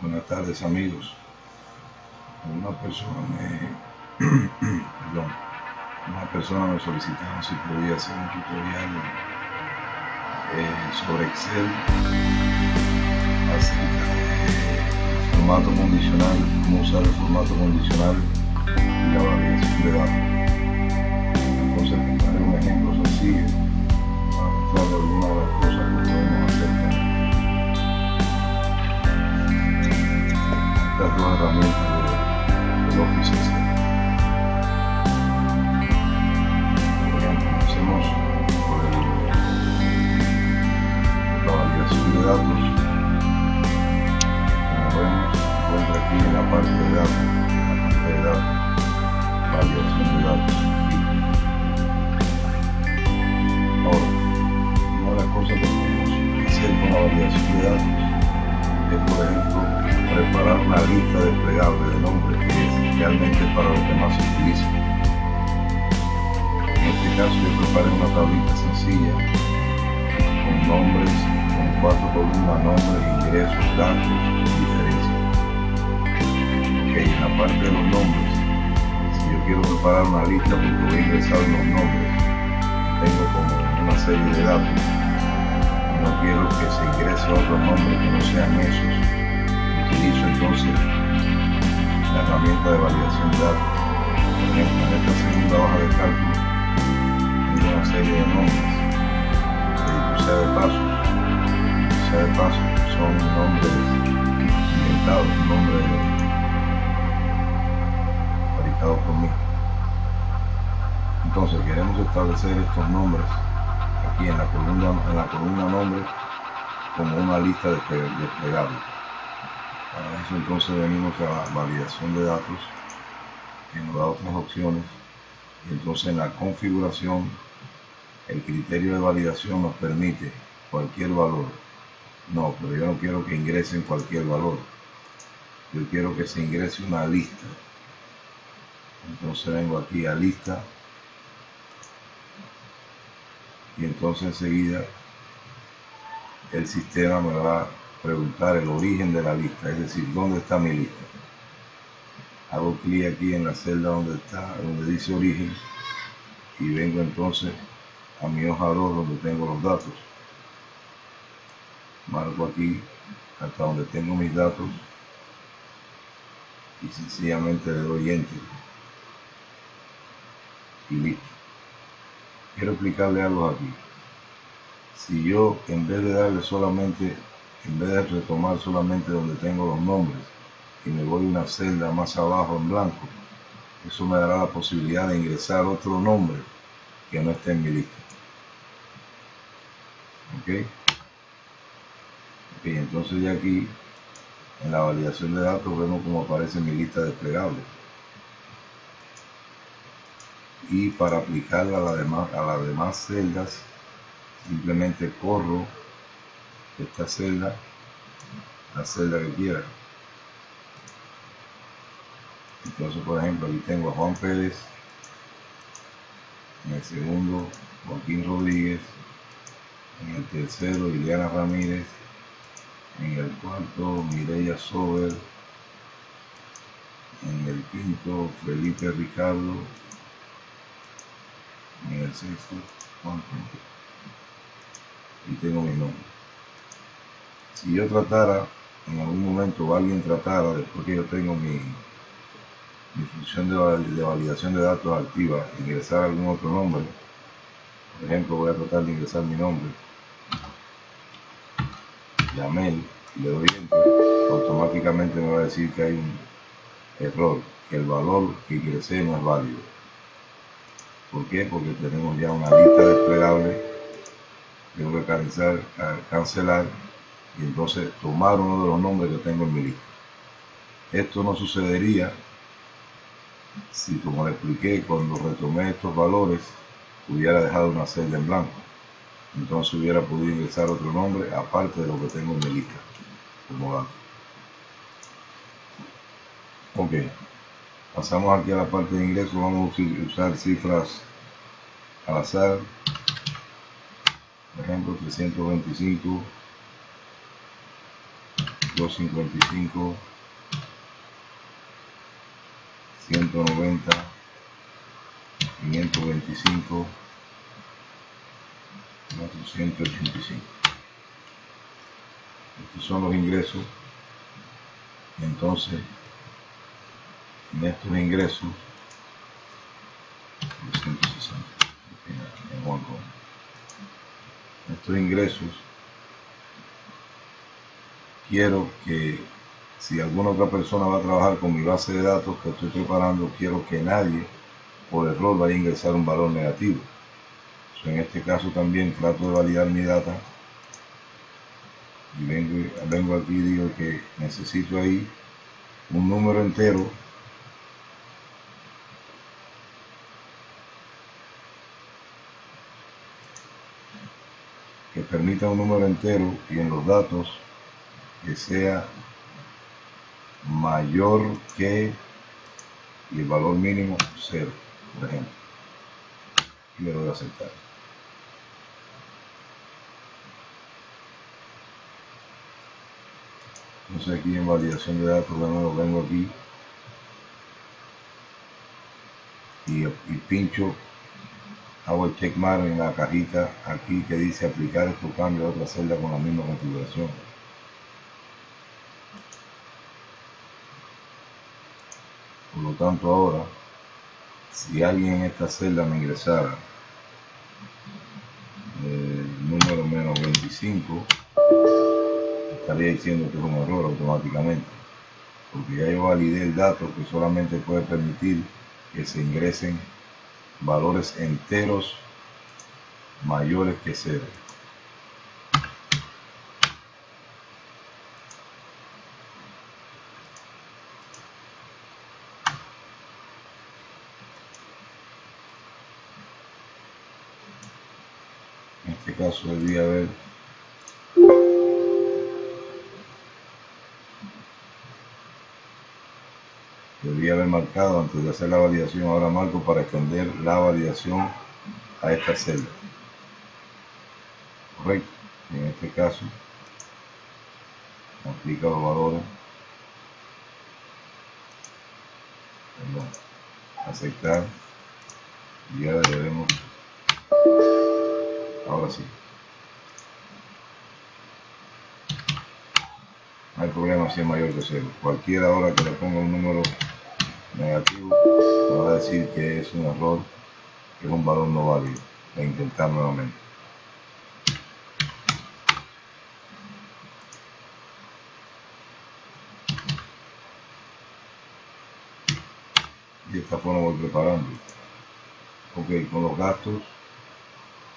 Buenas tardes, amigos. Una persona me solicitaba si podía hacer un tutorial sobre Excel acerca del formato condicional, cómo usar el formato condicional y la validación de datos. Entonces, preparé un ejemplo sencillo para mostrarle algunas de las cosas que podemos hacer con estas dos herramientas del Office Excel. Por ejemplo, empecemos por la validación de datos. Como vemos, se encuentra aquí en la parte de datos, validación de datos. Ahora, una de las cosas que podemos hacer con la validación de datos es, por ejemplo, preparar una lista desplegable de nombres que es realmente para lo que más se utiliza. En este caso yo preparé una tablita sencilla con nombres, con 4 columnas: nombres, ingresos, gastos y diferencias. Ok, en la parte de los nombres, si yo quiero preparar una lista porque voy a ingresar unos nombres, tengo como una serie de datos, no quiero que se ingrese otros nombres que no sean esos, utilizo entonces la herramienta de validación de datos. Por ejemplo, en esta segunda hoja de cálculo tengo una serie de nombres que, dicho sea de paso, son nombres inventados, nombres fabricados por mí. Entonces queremos establecer estos nombres aquí en la columna nombres como una lista desplegable. Para eso entonces venimos a la validación de datos, que nos da otras opciones, y entonces en la configuración el criterio de validación nos permite cualquier valor. No, pero yo no quiero que ingresen cualquier valor, yo quiero que se ingrese una lista. Entonces vengo aquí a lista y entonces enseguida el sistema me va a preguntar el origen de la lista, es decir, ¿dónde está mi lista? Hago clic aquí en la celda donde dice origen, y vengo entonces a mi hoja 2 donde tengo los datos. Marco aquí hasta donde tengo mis datos y sencillamente le doy enter y listo. Quiero explicarle algo aquí. Si yo, en vez de retomar solamente donde tengo los nombres y me voy a una celda más abajo en blanco, eso me dará la posibilidad de ingresar otro nombre que no esté en mi lista. Ok, entonces ya aquí en la validación de datos vemos cómo aparece mi lista desplegable, y para aplicarla a las demás celdas simplemente corro esta celda, la celda que quiera. Entonces, por ejemplo, aquí tengo a Juan Pérez, en el segundo Joaquín Rodríguez, en el tercero Liliana Ramírez, en el cuarto Mireya Sober, en el quinto Felipe Ricardo, en el sexto Juan Pérez. Y tengo mi nombre. Si yo tratara, en algún momento alguien tratara, después que yo tengo mi función de validación de datos activa, ingresar algún otro nombre, por ejemplo, voy a tratar de ingresar mi nombre, Yamel, y le doy enter, automáticamente me va a decir que hay un error, que el valor que ingresé no es válido. ¿Por qué? Porque tenemos ya una lista desplegable. Tengo que cancelar y entonces tomar uno de los nombres que tengo en mi lista. Esto no sucedería si, como le expliqué, cuando retomé estos valores hubiera dejado una celda en blanco. Entonces hubiera podido ingresar otro nombre aparte de lo que tengo en mi lista como dato. Ok, pasamos aquí a la parte de ingresos. Vamos a usar cifras al azar. Por ejemplo, 325, 255, 190, 525, 485. Estos son los ingresos. Entonces, en estos ingresos, 260, estos ingresos, quiero que si alguna otra persona va a trabajar con mi base de datos que estoy preparando, quiero que nadie por error vaya a ingresar un valor negativo. En este caso también trato de validar mi data y vengo aquí y digo que necesito ahí un número entero que permita un número entero y en los datos que sea mayor que y el valor mínimo 0, por ejemplo, y le doy a aceptar. Entonces aquí en validación de datos de nuevo vengo aquí y pincho, hago el checkmark en la cajita aquí que dice aplicar estos cambios a otra celda con la misma configuración. Por lo tanto ahora, si alguien en esta celda me ingresara el número menos 25, estaría diciendo que es un error automáticamente, porque ya yo validé el dato que solamente puede permitir que se ingresen valores enteros mayores que 0. En este caso debía haber marcado antes de hacer la validación. Ahora marco para extender la validación a esta celda. Correcto. En este caso aplica los valores, aceptar, y ahora le demos, ahora sí. No hay problema si es mayor que 0. Cualquiera hora que le ponga un número negativo me va a decir que es un error, que es un valor no válido, e intentar nuevamente. Y de esta forma voy preparando. Ok, con los gastos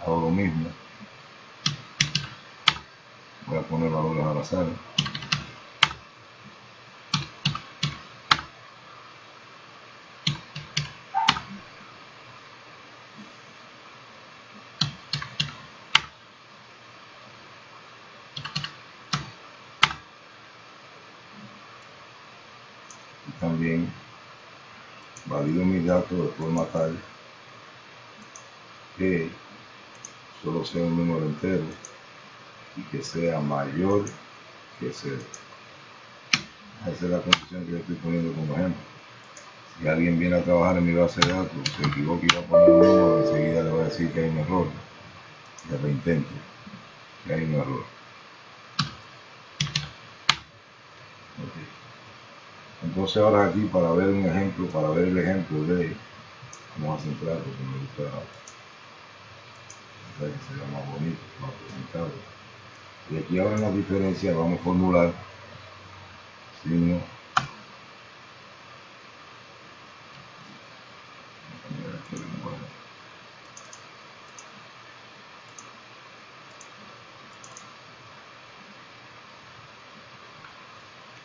hago lo mismo. Voy a poner valores al azar. Y también valido mis datos de forma tal que solo sea un número entero y que sea mayor que 0. Esa es la condición que yo estoy poniendo como ejemplo. Si alguien viene a trabajar en mi base de datos, se equivoca y va a poner un número, enseguida le voy a decir que hay un error. Que reintente, que hay un error. Okay. Entonces ahora aquí para ver un ejemplo, para ver el ejemplo de, vamos a centrar porque me gusta que sea más bonito, más presentable. Y aquí ahora en las diferencias vamos a formular signo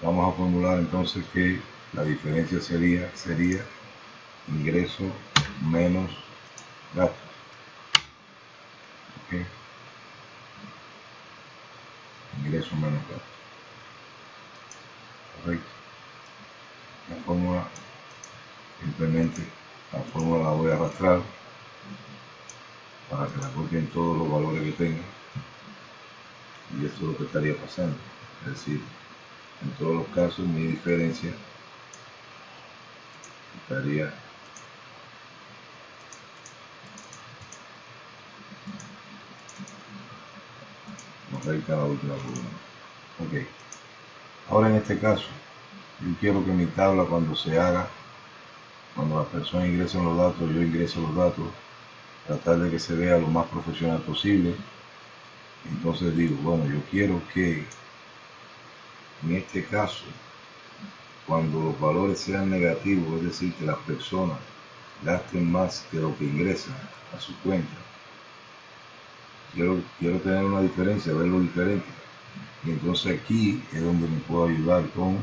vamos a formular entonces que la diferencia sería ingreso menos gastos. Okay. Ingreso menos gastos. Correcto. La fórmula, simplemente la fórmula la voy a arrastrar para que la copien todos los valores que tenga, y esto es lo que estaría pasando. Es decir, En todos los casos mi diferencia estaría correcta la última columna. Ok. Ahora en este caso, yo quiero que mi tabla cuando se haga, cuando las personas ingresen los datos, yo ingreso los datos, tratar de que se vea lo más profesional posible. Entonces digo, bueno, yo quiero que en este caso, cuando los valores sean negativos, es decir, que las personas gasten más que lo que ingresan a su cuenta, quiero tener una diferencia, verlo diferente. Y entonces aquí es donde me puedo ayudar con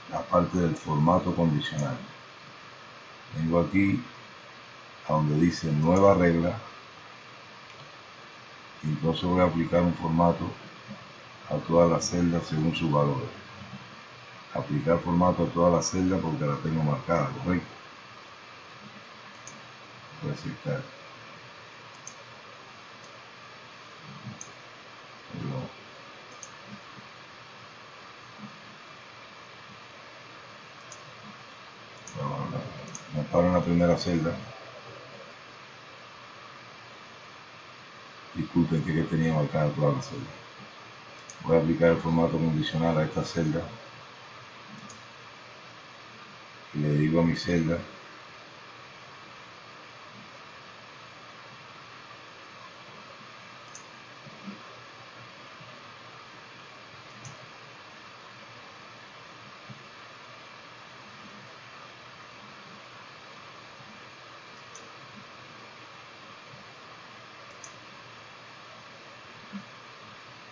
la parte del formato condicional. Vengo aquí a donde dice nueva regla, y entonces voy a aplicar un formato a todas las celdas según sus valores. Aplicar formato a todas las celdas porque la tengo marcada, correcto. Voy a aceptar. Me paro en la primera celda. Disculpen que tenía marcada toda la celda. Voy a aplicar el formato condicional a esta celda. Y le digo a mi celda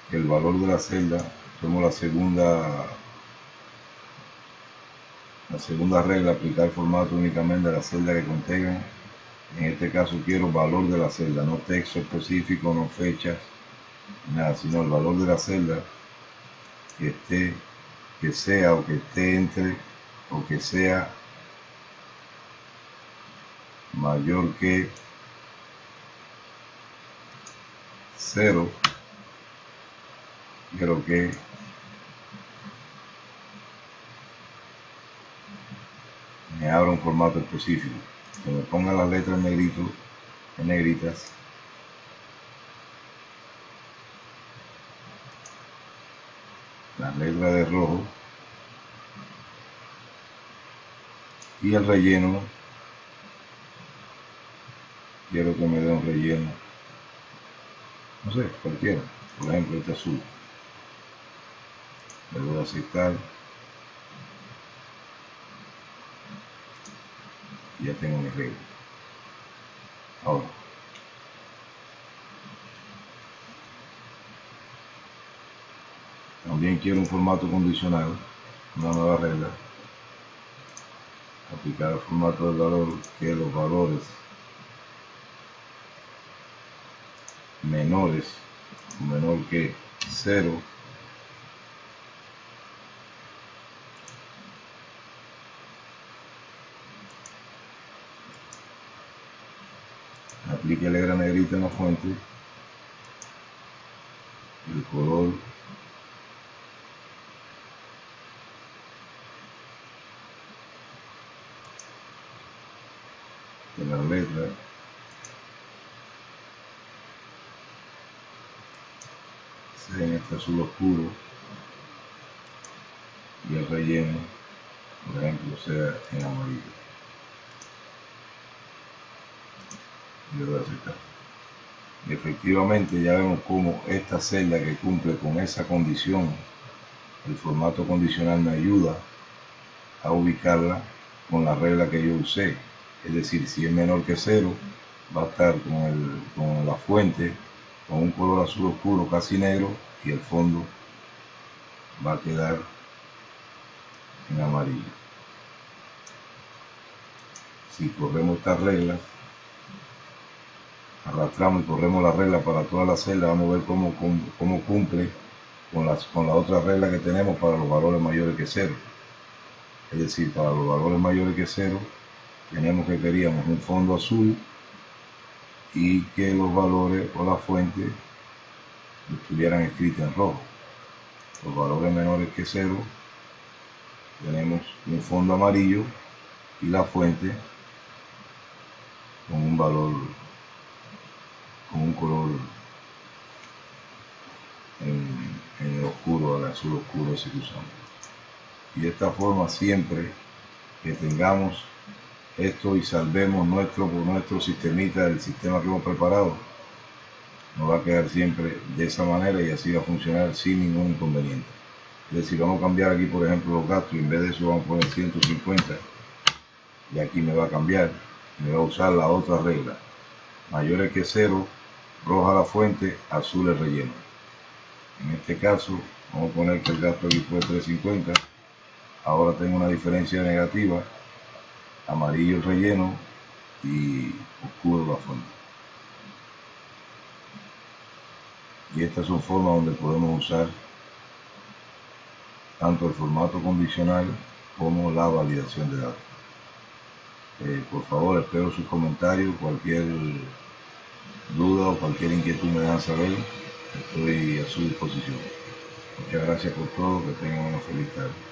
que el valor de la celda, tomo la segunda regla, aplicar el formato únicamente a la celda que contengan. En este caso quiero valor de la celda, no texto específico, no fechas, nada, sino el valor de la celda que sea o que esté entre o que sea mayor que 0. Quiero que me abra un formato específico, que me ponga las letras en negritas, las letras de rojo y el relleno. Quiero que me dé un relleno, no sé, cualquiera, por ejemplo este azul. Le voy a aceptar. Y ya tengo mi regla. Ahora, también quiero un formato condicional, una nueva regla. Aplicar el formato del valor, que los valores menor que 0 aplique la negrita en la fuente, el color de la letra sea en este azul oscuro y el relleno, por ejemplo, sea en amarillo. Le voy a aceptar. Y efectivamente ya vemos cómo esta celda que cumple con esa condición, el formato condicional me ayuda a ubicarla con la regla que yo usé. Es decir, si es menor que 0, va a estar con la fuente con un color azul oscuro casi negro y el fondo va a quedar en amarillo. Si corremos estas reglas, arrastramos y corremos la regla para toda la celda, vamos a ver cómo cumple con la otra regla que tenemos para los valores mayores que 0. Es decir, para los valores mayores que 0 tenemos que queríamos un fondo azul y que los valores o la fuente estuvieran escritas en rojo. los valores menores que 0, tenemos un fondo amarillo y la fuente con un valor, con un color en el oscuro, el azul oscuro ese que usamos. Y de esta forma, siempre que tengamos esto y salvemos nuestro sistemita, el sistema que hemos preparado, nos va a quedar siempre de esa manera y así va a funcionar sin ningún inconveniente. Es decir, vamos a cambiar aquí, por ejemplo, los gastos, y en vez de eso vamos a poner 150, y aquí me va a cambiar, me va a usar la otra regla: mayores que 0, roja la fuente, azul el relleno. En este caso, vamos a poner que el gasto aquí fue 350, ahora tengo una diferencia negativa, amarillo el relleno y oscuro la fuente. Y estas son formas donde podemos usar tanto el formato condicional como la validación de datos. Por favor, espero sus comentarios, cualquier duda o cualquier inquietud me dejan saber, estoy a su disposición. Muchas gracias por todo, que tengan una feliz tarde.